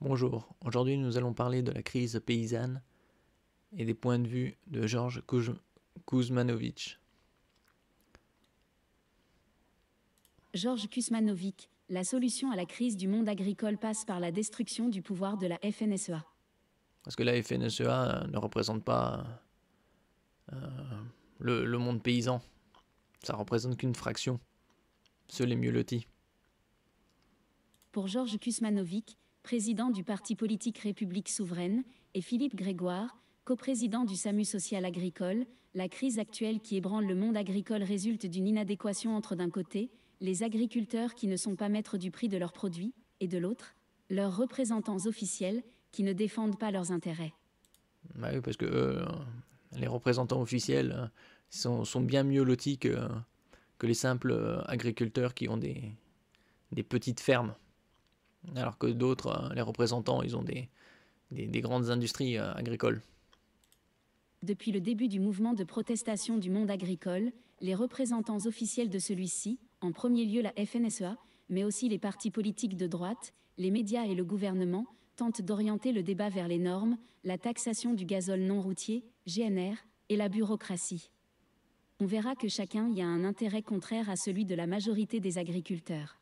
Bonjour, aujourd'hui nous allons parler de la crise paysanne et des points de vue de Georges Kuzmanović. Georges Kuzmanović, la solution à la crise du monde agricole passe par la destruction du pouvoir de la FNSEA. Parce que la FNSEA ne représente pas le monde paysan, ça représente qu'une fraction, ceux les mieux lotis. Pour Georges Kuzmanović, président du parti politique République souveraine, et Philippe Grégoire, coprésident du SAMU social agricole, la crise actuelle qui ébranle le monde agricole résulte d'une inadéquation entre d'un côté, les agriculteurs qui ne sont pas maîtres du prix de leurs produits, et de l'autre, leurs représentants officiels qui ne défendent pas leurs intérêts. Bah oui, parce que les représentants officiels sont bien mieux lotis que les simples agriculteurs qui ont des petites fermes. Alors que d'autres, les représentants, ils ont des grandes industries agricoles. Depuis le début du mouvement de protestation du monde agricole, les représentants officiels de celui-ci, en premier lieu la FNSEA, mais aussi les partis politiques de droite, les médias et le gouvernement, tentent d'orienter le débat vers les normes, la taxation du gazole non routier, GNR, et la bureaucratie. On verra que chacun y a un intérêt contraire à celui de la majorité des agriculteurs.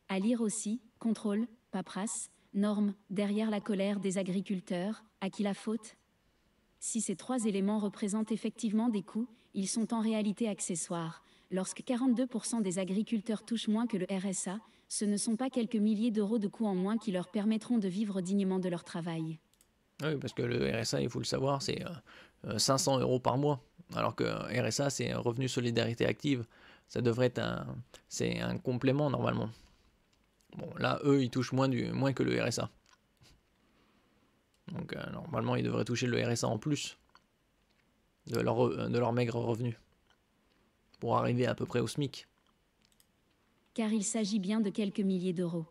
À lire aussi, contrôle, paperasse, normes, derrière la colère des agriculteurs, à qui la faute ? Si ces trois éléments représentent effectivement des coûts, ils sont en réalité accessoires. Lorsque 42% des agriculteurs touchent moins que le RSA, ce ne sont pas quelques milliers d'euros de coûts en moins qui leur permettront de vivre dignement de leur travail. Oui, parce que le RSA, il faut le savoir, c'est 500 euros par mois. Alors que RSA, c'est un revenu solidarité active. Ça devrait être c'est un complément normalement. Bon, là, eux, ils touchent moins que le RSA. Donc, normalement, ils devraient toucher le RSA en plus de leur maigre revenu pour arriver à peu près au SMIC. Car il s'agit bien de quelques milliers d'euros.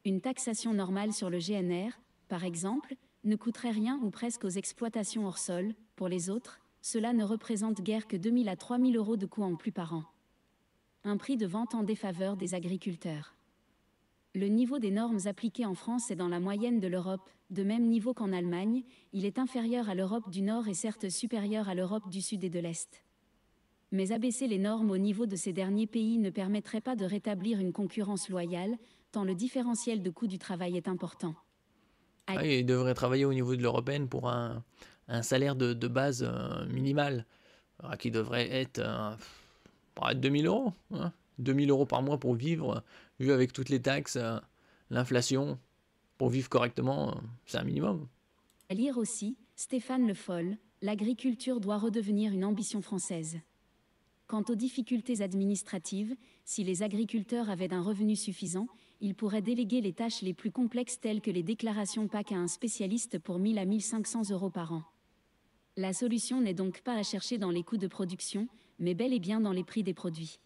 Une taxation normale sur le GNR, par exemple, ne coûterait rien ou presque aux exploitations hors sol. Pour les autres, cela ne représente guère que 2 000 à 3 000 euros de coûts en plus par an. Un prix de vente en défaveur des agriculteurs. Le niveau des normes appliquées en France est dans la moyenne de l'Europe, de même niveau qu'en Allemagne, il est inférieur à l'Europe du Nord et certes supérieur à l'Europe du Sud et de l'Est. Mais abaisser les normes au niveau de ces derniers pays ne permettrait pas de rétablir une concurrence loyale, tant le différentiel de coût du travail est important. Ah, ils devraient travailler au niveau de l'européenne pour un salaire de base minimal, qui devrait être 2000 euros. Hein, 2000 euros par mois pour vivre, vu avec toutes les taxes, l'inflation, pour vivre correctement, c'est un minimum. À lire aussi, Stéphane Le Foll, l'agriculture doit redevenir une ambition française. Quant aux difficultés administratives, si les agriculteurs avaient un revenu suffisant, ils pourraient déléguer les tâches les plus complexes telles que les déclarations PAC à un spécialiste pour 1000 à 1500 euros par an. La solution n'est donc pas à chercher dans les coûts de production, mais bel et bien dans les prix des produits.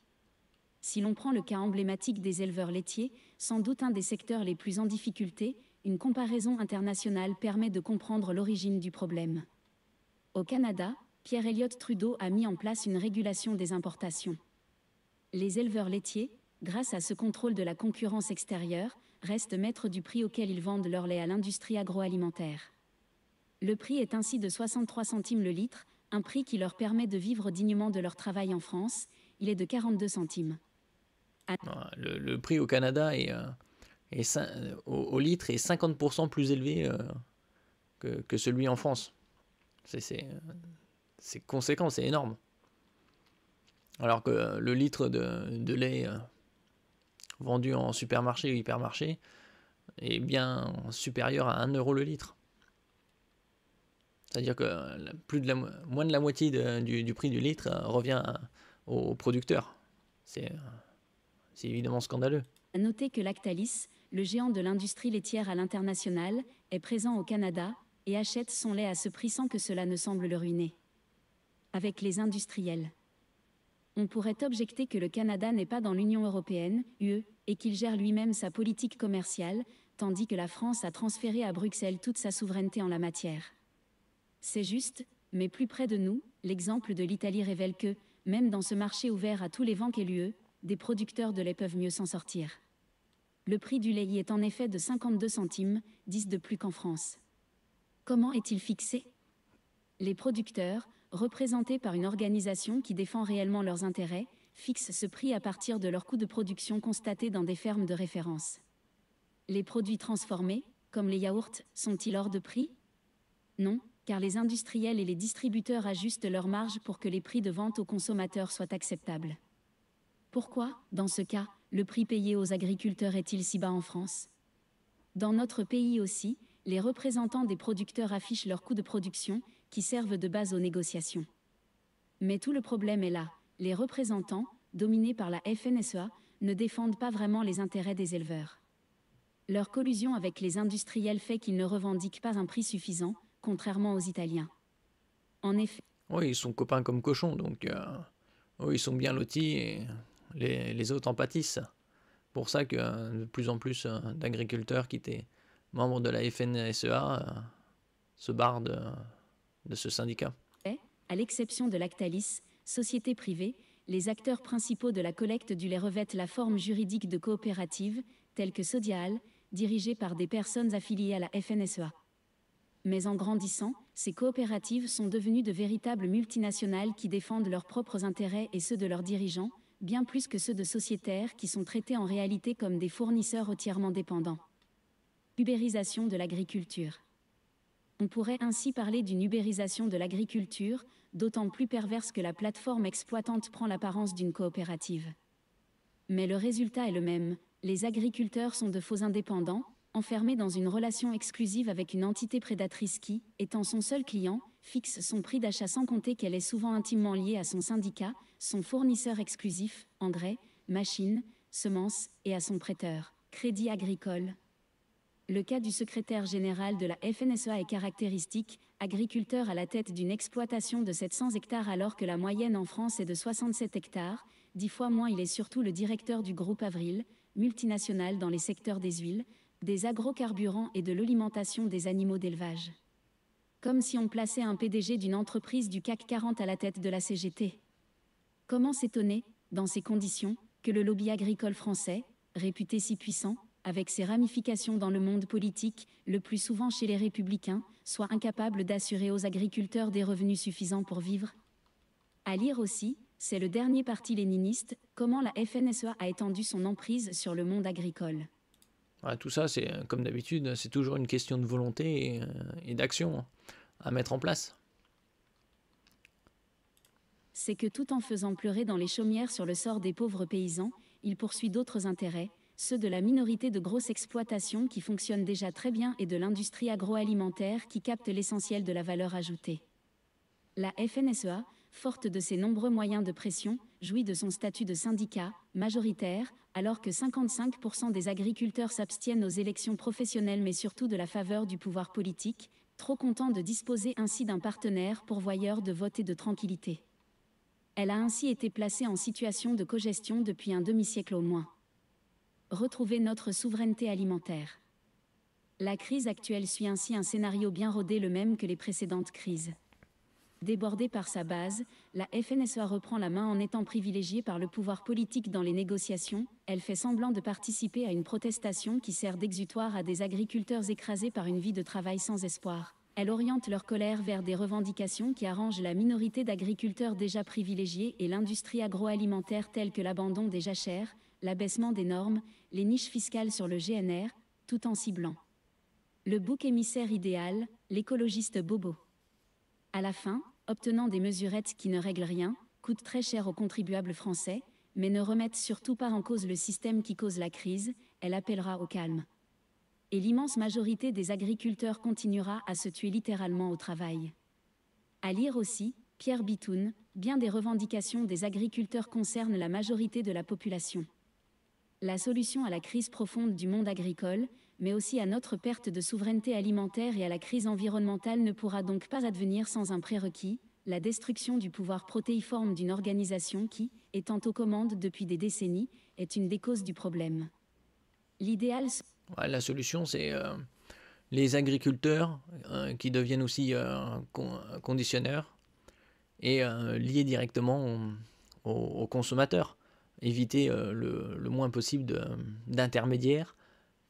Si l'on prend le cas emblématique des éleveurs laitiers, sans doute un des secteurs les plus en difficulté, une comparaison internationale permet de comprendre l'origine du problème. Au Canada, Pierre Elliott Trudeau a mis en place une régulation des importations. Les éleveurs laitiers, grâce à ce contrôle de la concurrence extérieure, restent maîtres du prix auquel ils vendent leur lait à l'industrie agroalimentaire. Le prix est ainsi de 63 centimes le litre, un prix qui leur permet de vivre dignement de leur travail en France, il est de 42 centimes. Le prix au Canada au litre est 50% plus élevé que celui en France. C'est conséquent, c'est énorme. Alors que le litre de lait vendu en supermarché ou hypermarché est bien supérieur à 1 euro le litre. C'est-à-dire que moins de la moitié du prix du litre revient aux producteurs. C'est évidemment scandaleux. À noter que Lactalis, le géant de l'industrie laitière à l'international, est présent au Canada et achète son lait à ce prix sans que cela ne semble le ruiner. Avec les industriels. On pourrait objecter que le Canada n'est pas dans l'Union européenne, UE, et qu'il gère lui-même sa politique commerciale, tandis que la France a transféré à Bruxelles toute sa souveraineté en la matière. C'est juste, mais plus près de nous, l'exemple de l'Italie révèle que, même dans ce marché ouvert à tous les vents qu'est l'UE, des producteurs de lait peuvent mieux s'en sortir. Le prix du lait y est en effet de 52 centimes, 10 de plus qu'en France. Comment est-il fixé ? Les producteurs, représentés par une organisation qui défend réellement leurs intérêts, fixent ce prix à partir de leurs coûts de production constatés dans des fermes de référence. Les produits transformés, comme les yaourts, sont-ils hors de prix ? Non, car les industriels et les distributeurs ajustent leurs marges pour que les prix de vente aux consommateurs soient acceptables. Pourquoi, dans ce cas, le prix payé aux agriculteurs est-il si bas en France ? Dans notre pays aussi, les représentants des producteurs affichent leurs coûts de production, qui servent de base aux négociations. Mais tout le problème est là, les représentants, dominés par la FNSEA, ne défendent pas vraiment les intérêts des éleveurs. Leur collusion avec les industriels fait qu'ils ne revendiquent pas un prix suffisant, contrairement aux Italiens. En effet, Oui, ils sont copains comme cochons, donc oui, ils sont bien lotis et les autres en pâtissent. Pour ça que de plus en plus d'agriculteurs qui étaient membres de la FNSEA se barrent de ce syndicat. à l'exception de Lactalis, société privée, les acteurs principaux de la collecte du lait revêtent la forme juridique de coopératives, telles que Sodiaal, dirigées par des personnes affiliées à la FNSEA. Mais en grandissant, ces coopératives sont devenues de véritables multinationales qui défendent leurs propres intérêts et ceux de leurs dirigeants, bien plus que ceux de sociétaires qui sont traités en réalité comme des fournisseurs entièrement dépendants. Ubérisation de l'agriculture. On pourrait ainsi parler d'une ubérisation de l'agriculture, d'autant plus perverse que la plateforme exploitante prend l'apparence d'une coopérative. Mais le résultat est le même, les agriculteurs sont de faux indépendants, enfermés dans une relation exclusive avec une entité prédatrice qui, étant son seul client, fixe son prix d'achat sans compter qu'elle est souvent intimement liée à son syndicat, son fournisseur exclusif, engrais, machines, semences, et à son prêteur, Crédit Agricole. Le cas du secrétaire général de la FNSEA est caractéristique, agriculteur à la tête d'une exploitation de 700 hectares alors que la moyenne en France est de 67 hectares, 10 fois moins. Il est surtout le directeur du groupe Avril, multinational dans les secteurs des huiles, des agrocarburants et de l'alimentation des animaux d'élevage. Comme si on plaçait un PDG d'une entreprise du CAC 40 à la tête de la CGT. Comment s'étonner, dans ces conditions, que le lobby agricole français, réputé si puissant, avec ses ramifications dans le monde politique, le plus souvent chez les républicains, soit incapable d'assurer aux agriculteurs des revenus suffisants pour vivre ? À lire aussi, c'est le dernier parti léniniste, comment la FNSEA a étendu son emprise sur le monde agricole. Ouais, tout ça, c'est comme d'habitude, c'est toujours une question de volonté et d'action à mettre en place. C'est que tout en faisant pleurer dans les chaumières sur le sort des pauvres paysans, il poursuit d'autres intérêts, ceux de la minorité de grosses exploitations qui fonctionnent déjà très bien et de l'industrie agroalimentaire qui capte l'essentiel de la valeur ajoutée. La FNSEA, forte de ses nombreux moyens de pression, jouit de son statut de syndicat, majoritaire, alors que 55% des agriculteurs s'abstiennent aux élections professionnelles mais surtout de la faveur du pouvoir politique, trop contents de disposer ainsi d'un partenaire pourvoyeur de vote et de tranquillité. Elle a ainsi été placée en situation de cogestion depuis un demi-siècle au moins. Retrouver notre souveraineté alimentaire. La crise actuelle suit ainsi un scénario bien rodé, le même que les précédentes crises. Débordée par sa base, la FNSEA reprend la main en étant privilégiée par le pouvoir politique dans les négociations. Elle fait semblant de participer à une protestation qui sert d'exutoire à des agriculteurs écrasés par une vie de travail sans espoir. Elle oriente leur colère vers des revendications qui arrangent la minorité d'agriculteurs déjà privilégiés et l'industrie agroalimentaire telle que l'abandon des jachères, l'abaissement des normes, les niches fiscales sur le GNR, tout en ciblant le bouc émissaire idéal, l'écologiste bobo. À la fin, obtenant des mesurettes qui ne règlent rien, coûtent très cher aux contribuables français, mais ne remettent surtout pas en cause le système qui cause la crise, elle appellera au calme. Et l'immense majorité des agriculteurs continuera à se tuer littéralement au travail. À lire aussi, Pierre Bitoun, bien des revendications des agriculteurs concernent la majorité de la population. La solution à la crise profonde du monde agricole, mais aussi à notre perte de souveraineté alimentaire et à la crise environnementale ne pourra donc pas advenir sans un prérequis, la destruction du pouvoir protéiforme d'une organisation qui, étant aux commandes depuis des décennies, est une des causes du problème. L'idéal... Ouais, la solution, c'est les agriculteurs qui deviennent aussi conditionneurs et liés directement aux consommateurs. Éviter le moins possible d'intermédiaires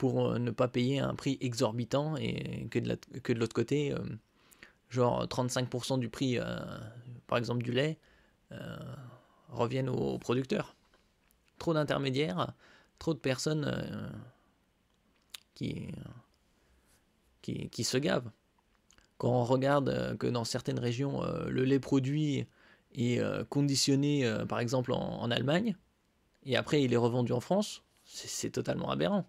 pour ne pas payer un prix exorbitant et que de l'autre côté, genre 35% du prix, par exemple du lait, reviennent aux producteurs. Trop d'intermédiaires, trop de personnes qui se gavent. Quand on regarde que dans certaines régions, le lait produit est conditionné, par exemple en Allemagne, et après il est revendu en France, c'est totalement aberrant.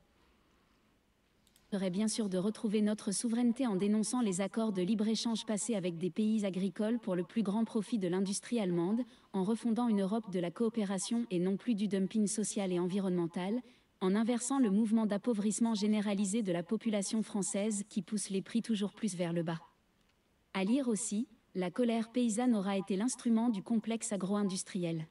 Serait bien sûr de retrouver notre souveraineté en dénonçant les accords de libre-échange passés avec des pays agricoles pour le plus grand profit de l'industrie allemande, en refondant une Europe de la coopération et non plus du dumping social et environnemental, en inversant le mouvement d'appauvrissement généralisé de la population française qui pousse les prix toujours plus vers le bas. À lire aussi, la colère paysanne aura été l'instrument du complexe agro-industriel.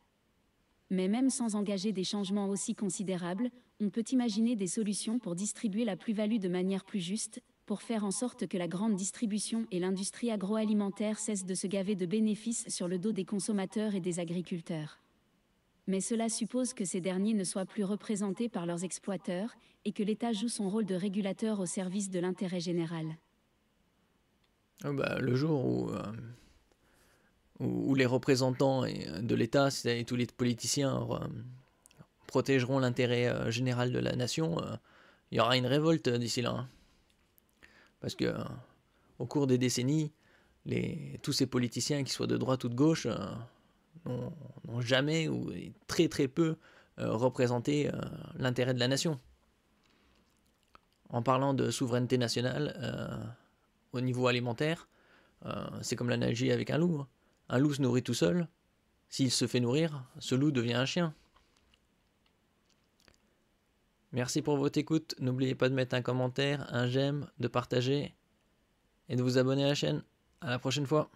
Mais même sans engager des changements aussi considérables, on peut imaginer des solutions pour distribuer la plus-value de manière plus juste, pour faire en sorte que la grande distribution et l'industrie agroalimentaire cessent de se gaver de bénéfices sur le dos des consommateurs et des agriculteurs. Mais cela suppose que ces derniers ne soient plus représentés par leurs exploiteurs, et que l'État joue son rôle de régulateur au service de l'intérêt général. Le jour où les représentants de l'État et tous les politiciens protégeront l'intérêt général de la nation, il y aura une révolte d'ici là. Hein. Parce que au cours des décennies, tous ces politiciens, qui soient de droite ou de gauche, n'ont jamais ou très très peu représenté l'intérêt de la nation. En parlant de souveraineté nationale, au niveau alimentaire, c'est comme l'analogie avec un loup. Hein. Un loup se nourrit tout seul. S'il se fait nourrir, ce loup devient un chien. Merci pour votre écoute. N'oubliez pas de mettre un commentaire, un j'aime, de partager et de vous abonner à la chaîne. À la prochaine fois.